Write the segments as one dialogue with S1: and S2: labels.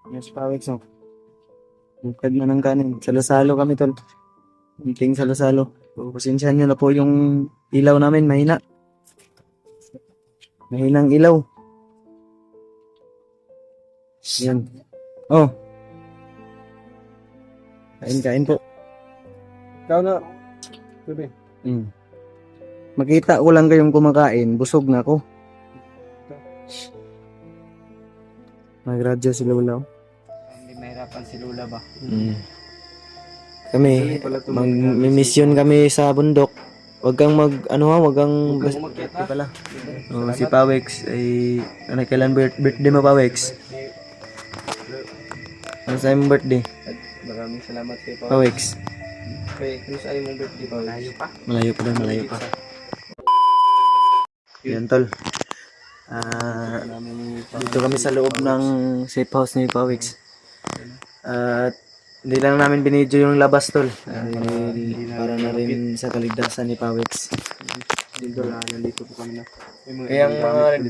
S1: Yes, pawik so. Bukad na ng kanin. Salo-salo kami tol. Munting salo-salo. So, pasensyahan nyo na po yung ilaw namin. Mahina. Mahinang ilaw. Yan. Oh. Kain-kain po.
S2: Ikaw na. Sabi.
S1: Makita ko lang kayong kumakain. Busog na ako. Nagradyo si Lola.
S2: Hindi mahirapan si Lola ba?
S1: Kami, mag-mission kami sa bundok. Wag kang wag kang
S2: Umakyat ha?
S1: pala. Oh, si Pawex ay kailan birthday mo Pawex? Ano sa iyong birthday?
S2: Maraming salamat sa iyo.
S1: Pawex.
S2: Okay, kung sa iyo mong birthday pa. Malayo pa.
S1: Malayo pa daw, malayo pa. Yan tol. Dito kami sa loob ng safe house ni Pawex. At hindi lang namin binidyo yung labas tol. Para na rin sa kaligtasan ni Pawex.
S2: Dito lang, nandito po kami na.
S1: Kaya ang mga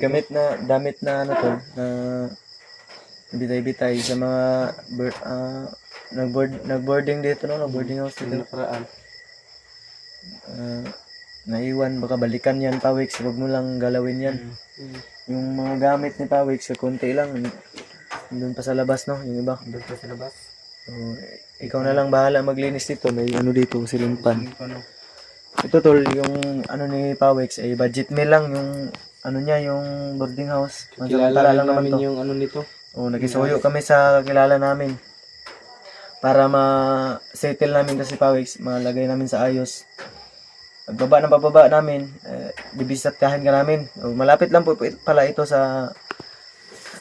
S1: damit na ano tol, na bitay-bitay sa mga nag-boarding dito no, boarding house dito.
S2: Nakaraan.
S1: Naiwan, baka balikan yan Pawex, huwag mo lang galawin yan. Yung mga gamit ni Pawex, konti lang. Doon pa sa labas no, yung iba.
S2: Doon pa sa labas.
S1: So, ikaw na lang bahala maglinis dito, may ano dito, silimpan.
S2: Ano?
S1: Ito tol, yung ano ni Pawex ay budget meal lang, yung ano niya, yung boarding house.
S2: Kilala
S1: lang naman
S2: namin
S1: to.
S2: yung ano nito.
S1: Nakisuyo kami sa kilala namin. Para ma-settle namin kasi Pawex, malagay namin sa ayos. Pagbaba ng pababa namin, bibisitahin ka namin. Malapit lang po pala ito sa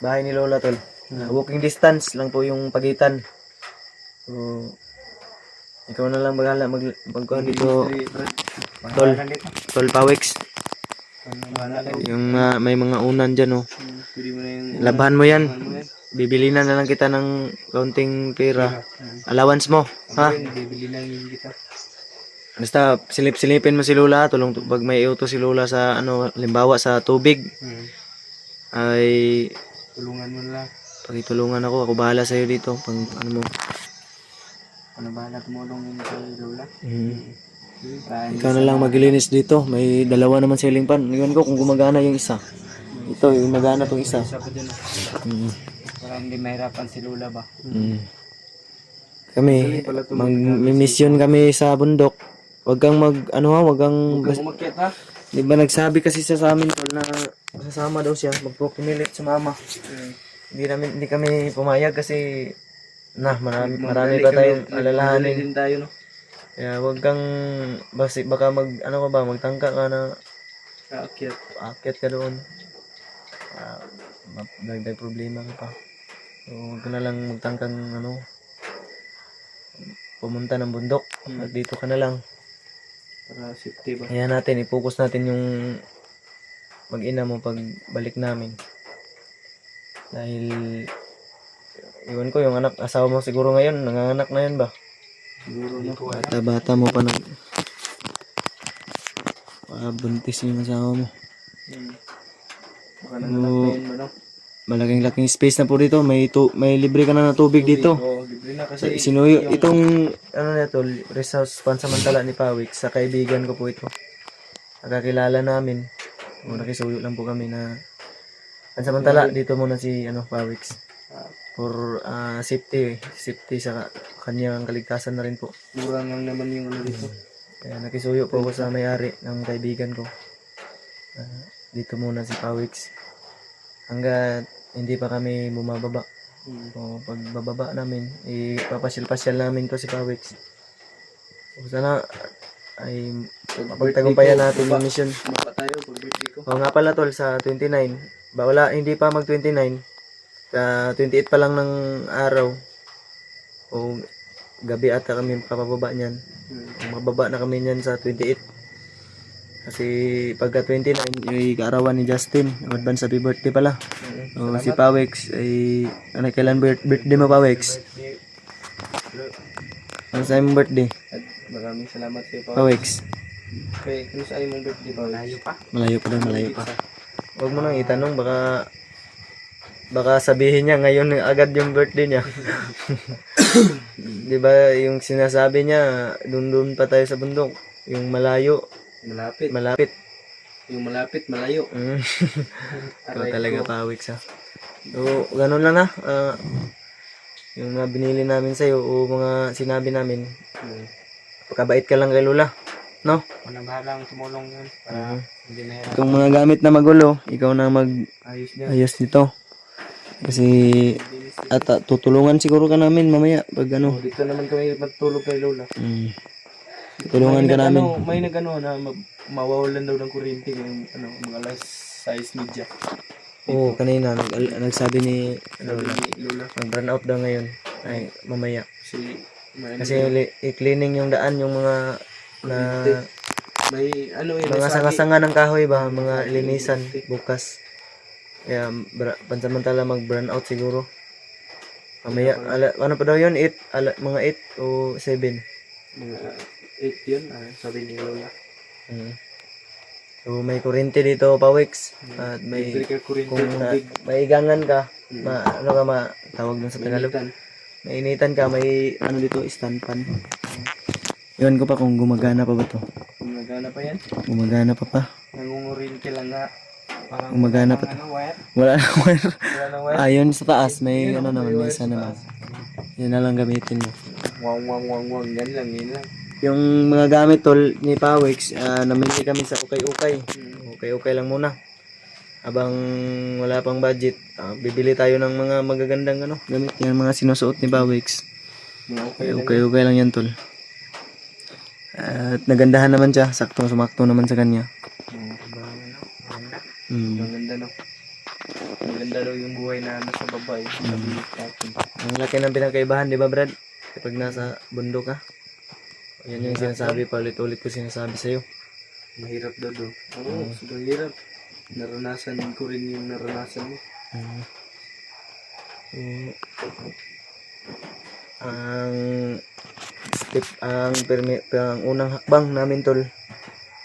S1: bahay ni Lola tol. Walking distance lang po yung pagitan. So, ikaw na lang bahala magkuhan dito, Tol Pawex. Yung may mga unan dyan, oh.
S2: Pwede mo na yung...
S1: Labahan mo yan. Bibili na lang kita ng kaunting pera. Allowance mo, ha?
S2: Bibili lang yung kita.
S1: Basta silip-silipin mo si Lola, pag may iuto si Lola sa ano, limbawa sa tubig, ay
S2: Tulungan mo na lang.
S1: pakitulungan ako bahala sa iyo dito pag ano mo.
S2: Ano bahala tumulong yun kay Lola?
S1: Ikaw na lang maglilinis dito. May dalawa naman ceiling fan. Iwan ko kung gumagana yung isa. Ito, yung magana tong isa.
S2: Isa pa dyan. Para hindi mahirapan si Lola ba?
S1: Kami, mag-mission kami sa bundok. Wag kang wag kang
S2: Umakyat ha?
S1: di ba nagsabi kasi siya sa amin tol na sasama daw siya, magpupumilit sa mama. Hindi kami pumayag kasi marami pa tayong alalahanin.
S2: Din tayo, no?
S1: Kaya wag kang baka magtangka ka na
S2: Aakyat.
S1: aakyat ka doon. Dagdag problema ka pa. So, wag ka na lang magtangkang pumunta ng bundok. At dito ka na lang.
S2: Para safety ba?
S1: Ayan natin, i-focus natin yung mag-ina mo pag balik namin. Dahil iwan ko yung asawa mo siguro ngayon, nanganganak na yan ba?
S2: Siguro na.
S1: Bata mo pa buntis yung asawa mo.
S2: Baka nanganak na yun ba, no?
S1: Malaking space na po dito. May libre ka na tubig dito.
S2: Oo, libre na kasi.
S1: Sinuyo itong nito, rest house pansamantala ni Pawex sa kaibigan ko po ito. Nakakilala namin. Nakisuyo lang po kami na pansamantala dito muna si Pawex. For safety sa kanyang kaligtasan na rin po.
S2: Mura lang naman yung ano dito.
S1: Kaya nakisuyo po ako sa may-ari ng kaibigan ko. Dito muna si Pawex. Hanggat hindi pa kami bumababa. So, pag bababa namin, ipapasyal-pasyal namin to si Pawex. So, sana ay mapagtagumpayan natin yung mission.
S2: Mapa tayo pag birthday ko.
S1: O nga pala tol, sa 29, hindi pa mag 29, sa 28 pa lang ng araw, o gabi ata kami kapababa niyan. Mababa na kami niyan sa 28. Kasi pagka 29, ay kaarawan ni Justin. Advance happy birthday pala. So, si Pawex ay kailan birthday mo Pawex? Ano sa iyong birthday?
S2: At maraming salamat sa iyo,
S1: Pawex.
S2: Okay, kung sa iyo mong birthday pa. Malayo pa.
S1: Malayo pa daw, malayo pa. Huwag mo nang itanong, baka baka sabihin niya ngayon agad yung birthday niya. 'Di ba yung sinasabi niya, doon pa tayo sa bundok, yung malayo,
S2: Malapit.
S1: malapit.
S2: Yung malapit, malayo.
S1: Ikaw talaga pawik sa. So, ganun lang na. Yung mga binili namin sa'yo o mga sinabi namin, pagkabait ka lang kay Lola. No?
S2: Unang bahalang tumulong yun para hindi mahirap.
S1: Itong mga gamit na magulo, ikaw na
S2: Ayos niya.
S1: mag-ayos nito. Kasi, at tutulungan siguro ka namin mamaya pag ano.
S2: Dito naman kami matulog kay Lola.
S1: Tutulungan ka namin.
S2: May nagano na mawawalan daw ng kuryente ngayong mga alas 6:30.
S1: Oo, kanina nagsabi ni Lola,
S2: Lola.
S1: mag-burn out daw ngayon. Ay, mamaya.
S2: Kasi
S1: I-cleaning yung daan, yung mga
S2: may
S1: mga sanga-sanga ng kahoy ba, mga linisan bukas. Kaya pansamantala mag-burn out siguro. Mamaya, ano pa daw yun? Mga 8 o 7.
S2: Mga 8 yun, sabi ni Lola.
S1: So may kuryente dito, Pawix. At may kung maigangan ka, tawag dun sa Tagalog. Mainitan ka, may dito, stand fan. Iwan ko pa kung gumagana pa ba to.
S2: Gumagana pa yan?
S1: Gumagana pa.
S2: Nangunguryente lang nga.
S1: Gumagana pa to.
S2: Wire?
S1: Wala na wire.
S2: Wala na wire?
S1: Ayun sa taas, may naman, may isa naman. Yan na lang gamitin mo.
S2: Wang. Yan lang, yun lang.
S1: Yung mga gamit tol ni Pawix, namili kami sa ukay-ukay. Ukay-ukay lang muna. Habang wala pang budget, bibili tayo ng mga magagandang gamit. Yan mga sinusuot ni Pawix. Ukay-ukay lang yan tol. At nagandahan naman siya, sumakto naman sa kanya.
S2: Maganda no. Maganda daw yung buhay na nasa babae.
S1: Ang laki ng pinagkaibahan, di ba Brad? Kapag nasa bundok ka. Yan yung sinasabi, paulit-ulit ko sinasabi sa'yo.
S2: Mahirap daw do. Oo, sobrang hirap. Naranasan ko rin yung naranasan mo.
S1: Ang unang hakbang namin tol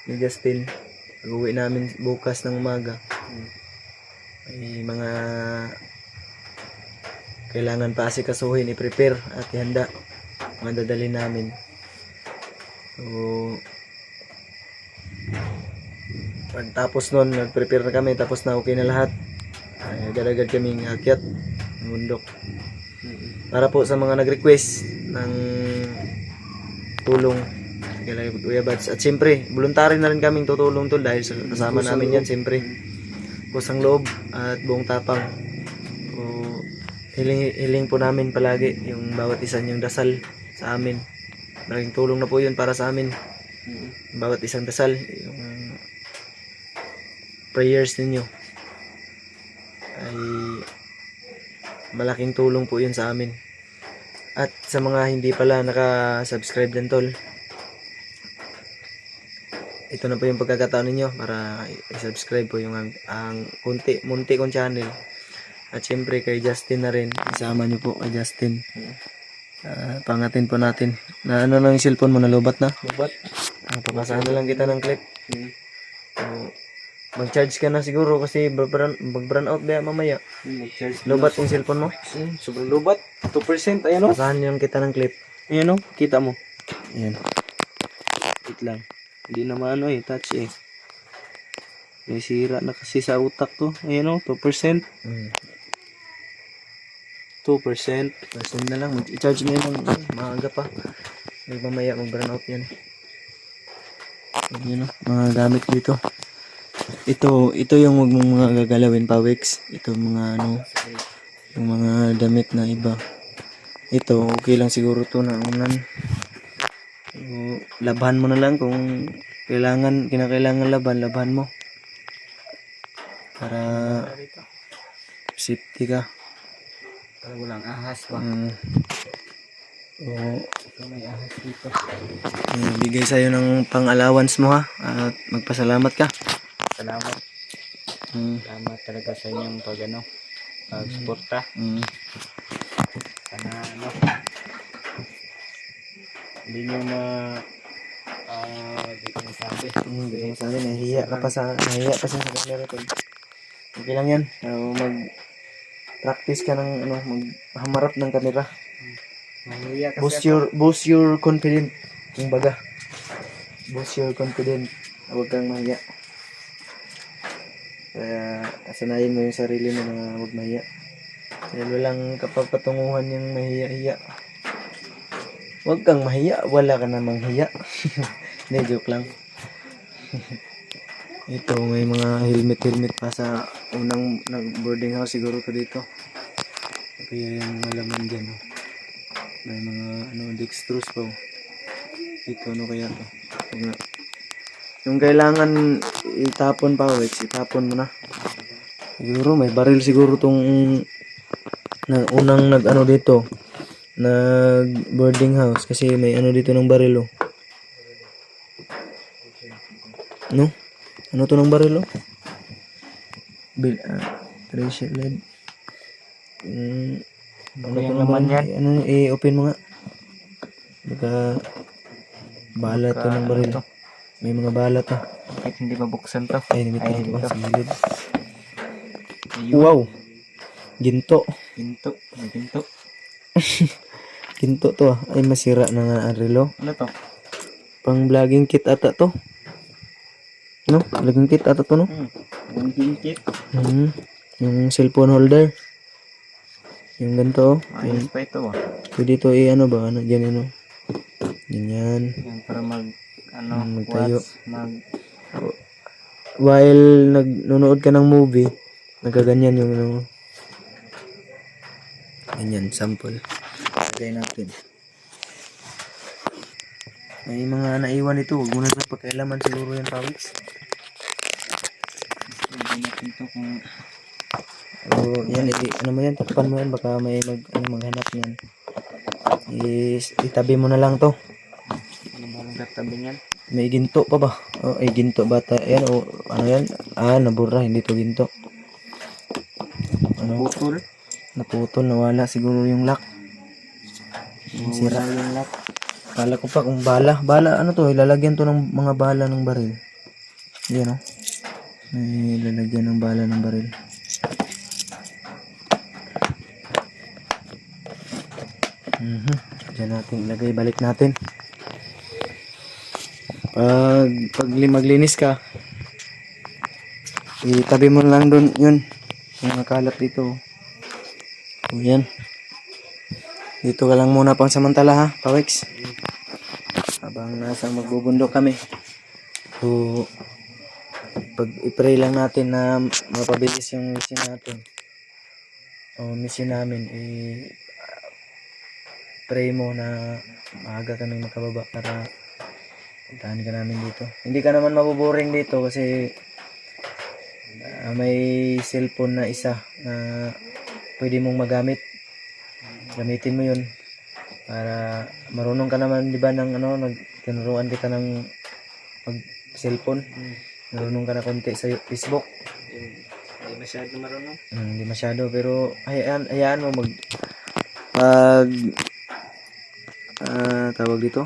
S1: ni Justin, pag-uwi namin bukas ng umaga, may mga kailangan pa asikasuhin, i-prepare at ihanda mga dadalhin namin. So pagtapos nun, nag-prepare na kami, tapos na okay na lahat, agad-agad kaming akyat ng bundok. Para po sa mga nag-request ng tulong, Kuya Bats. At siyempre, voluntary na rin kaming tutulong tol dahil kasama namin yan siyempre. Kusang loob at buong tapang. So, hiling po namin palagi yung bawat isa niyong dasal sa amin. Malaking tulong na po yun para sa amin. Bawat isang dasal, yung prayers ninyo ay malaking tulong po yun sa amin. At sa mga hindi pala naka-subscribe din tol, ito na po yung pagkakataon ninyo para i-subscribe po yung ang munti kong channel. At syempre kay Justin na rin, isama nyo po kay Justin. Pangatin po natin na ng cellphone mo, nalubat na?
S2: Lubat?
S1: Papasahan na lang kita ng clip. So, mag-charge ka na siguro kasi mag-burn out ba mamaya.
S2: Mag-charge.
S1: Lubat yung cellphone mo?
S2: Sobrang lubat. 2%, ayan o.
S1: Pasahan lang kita ng clip.
S2: Ayan o, kita mo.
S1: Ayan.
S2: Wait lang. Hindi naman touch eh. May sira na kasi sa utak to. Ayan o, 2%. 2%.
S1: Person na lang. I-charge mo yun. Maaga pa. May mamaya mag-burn out yan. Yun o. Mga gamit dito. Ito yung mga gagalawin pa, Wex. Ito mga yung mga damit na iba. Ito, okay lang siguro to na unan. So, labhan mo na lang kung kinakailangan labhan mo. Para safety ka.
S2: Para walang ahas ba? May ahas dito.
S1: Bigay sa'yo ng pang-allowance mo ha. At magpasalamat ka.
S2: Salamat. Salamat talaga sa inyong pag-suporta. Sana hindi nyo di ko masabi.
S1: Hindi ko masabi, nahihiya pa siya sa camera tol. Okay lang yan. practice ka ng ano, maghamarap ng camera.
S2: Mahiya
S1: Boost your confidence. Yung baga. Boost your confidence. Huwag kang mahiya. Kaya asanayin mo yung sarili mo na huwag mahiya. Dahil walang kapagpatunguhan yung mahiya-hiya. Huwag kang mahiya, wala ka namang hiya. Hindi, joke lang. Ito, may mga helmet pa sa unang boarding house siguro ko dito. Kaya yung malaman dyan. Oh. May mga dextrose pa. Oh. Ito, ano kaya to? Yung kailangan itapon pa, Wex, itapon mo na. Siguro, may baril siguro tong unang dito. Boarding house. Kasi may dito ng baril, oh. No? Ano to ng baril, oh? Treasure lead. Ano to naman yan? I-open mo nga. Baka bala to ng baril. May mga bala to.
S2: Kahit hindi mabuksan to.
S1: Ay, hindi ito. Silid. Wow! Ginto.
S2: May ginto.
S1: Ginto to, ah. Ay, masira na nga ang relo.
S2: Ano to?
S1: Pang vlogging kit ata to. No? Vlogging kit ata to, no?
S2: Yung kit.
S1: Yung cellphone holder. Yung ganito, oh.
S2: Ayos pa ito, ah.
S1: Pwede ito ano ba? Dyan, ano? Ganyan.
S2: Yan, para
S1: Magtayo. While nanonood ka ng movie, nagaganyan yung ganyan, sample. Lagay natin. May mga naiwan ito. Huwag mo na sa pagkailaman siguro yan, Pawix.
S2: Lagyan natin ito kung...
S1: Yan, ano mo yan? Takpan mo yan. Baka may maghanap yan. Itabi mo na lang to.
S2: Ano ba ang tatabi niyan?
S1: May ginto pa ba? Oh, ay ginto bata. Yan, oh, ano yan? Nabura. Hindi to ginto.
S2: Putol.
S1: Naputol, nawala siguro yung lock. Sira
S2: yung lock.
S1: Kala ko pa kung bala. Bala, ano to? Ilalagyan to ng mga bala ng baril. Yan, oh. May ilalagyan ng bala ng baril. Diyan natin ilagay. Balik natin. Pag maglinis ka, itabi mo lang doon yun. Yung nakalat dito. O yan. Dito ka lang muna pang samantala, ha, Pawex. Habang nasa magbubundok kami. So, i-pray lang natin na mapabilis yung mission natin. O mission namin. Pray mo na maaga kami makababa para puntahan ka namin dito. Hindi ka naman mabuboring dito kasi may cellphone na isa na pwede mong magamit. Gamitin mo yun para marunong ka naman, di ba, ng tinuruan kita ng mag cellphone. Marunong ka na konti sa Facebook.
S2: Hindi masyado marunong.
S1: Hindi masyado, pero hayaan mo tawag dito.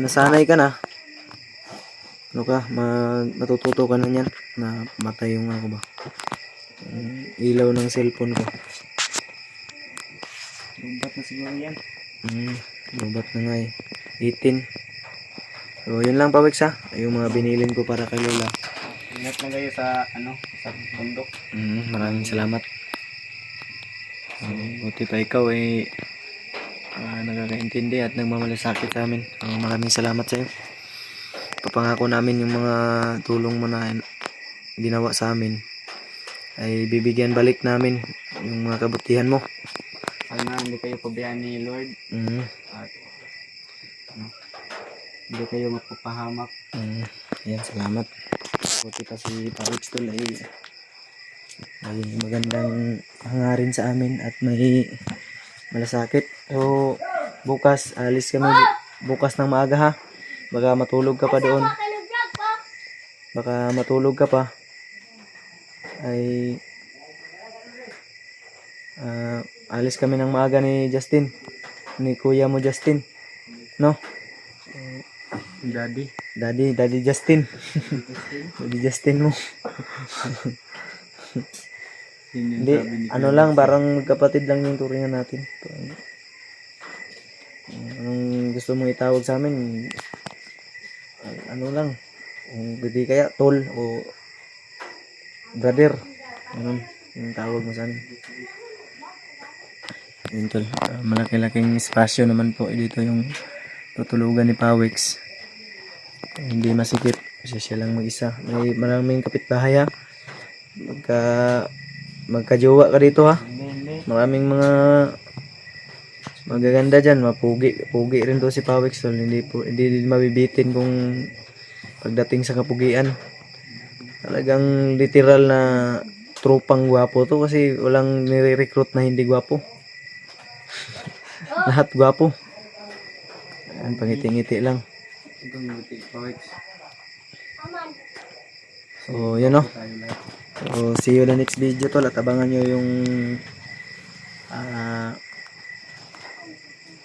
S1: Sanay ka na. Matututo ka na niyan na matay yung ilaw ng cellphone ko.
S2: Lubat na siguro yan.
S1: Lubat na nga 18. So, yun lang, Pawex, ha. Yung mga binilin ko para kay Lola.
S2: Ingat lang kayo sa bundok.
S1: Maraming salamat. Buti pa ikaw nakakaintindi at nagmamalasakit sa amin. Maraming salamat sa iyo. Papangako namin yung mga tulong mo na ginawa sa amin ay bibigyan balik namin yung mga kabutihan mo.
S2: Sana hindi kayo pabayaan ni Lord. At hindi kayo mapapahamak.
S1: Yan, salamat. Buti pa si Pawex Tol ay magandang hangarin sa amin at may malasakit. So, bukas alis kami bukas ng maaga, ha. Baka matulog ka pa doon. Baka matulog ka pa. Ay alis kami ng maaga ni Justin. Ni kuya mo Justin. No? Daddy Justin. Daddy Justin mo. Hindi, ano lang, parang magkapatid lang yung turingan natin. Anong gusto mong itawag sa amin? Ano lang, hindi kaya tol o brother. Ano yung tawag mo sa amin? Yun tol, malaki-laking espasyo naman po dito yung tutulugan ni Pawix. Hindi masikip kasi siya lang mag-isa. May maraming kapitbahay ha. Magkajowa ka dito ha. Maraming mga magaganda dyan, pugi rin to si Pawix tol. Hindi din mabibitin kung pagdating sa kapugian. Talagang literal na tropang gwapo to kasi walang nire-recruit na hindi gwapo. Lahat gwapo. Ayan, pangiti-ngiti lang. So, yun o. So, see you the next video tol. At abangan nyo yung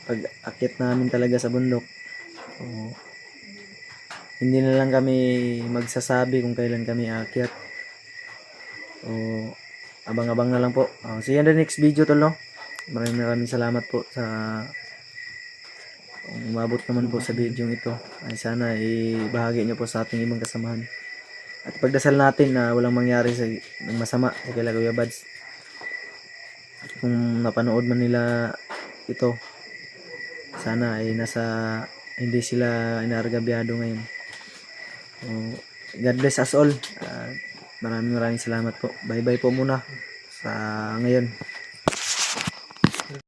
S1: pag-akit namin talaga sa bundok. So, hindi na lang kami magsasabi kung kailan kami aakyat. So, abang-abang na lang po. See you in the next video tol no. Maraming salamat po sa umabot naman po sa video ito. Ay sana ibahagi nyo po sa ating ibang kasamahan. At pagdasal natin na walang mangyari sa masama sa kila Kuya Bads. Kung napanood man nila ito, sana ay hindi sila inargabyado ngayon. So, God bless us all. Maraming salamat po. Bye bye po muna sa ngayon.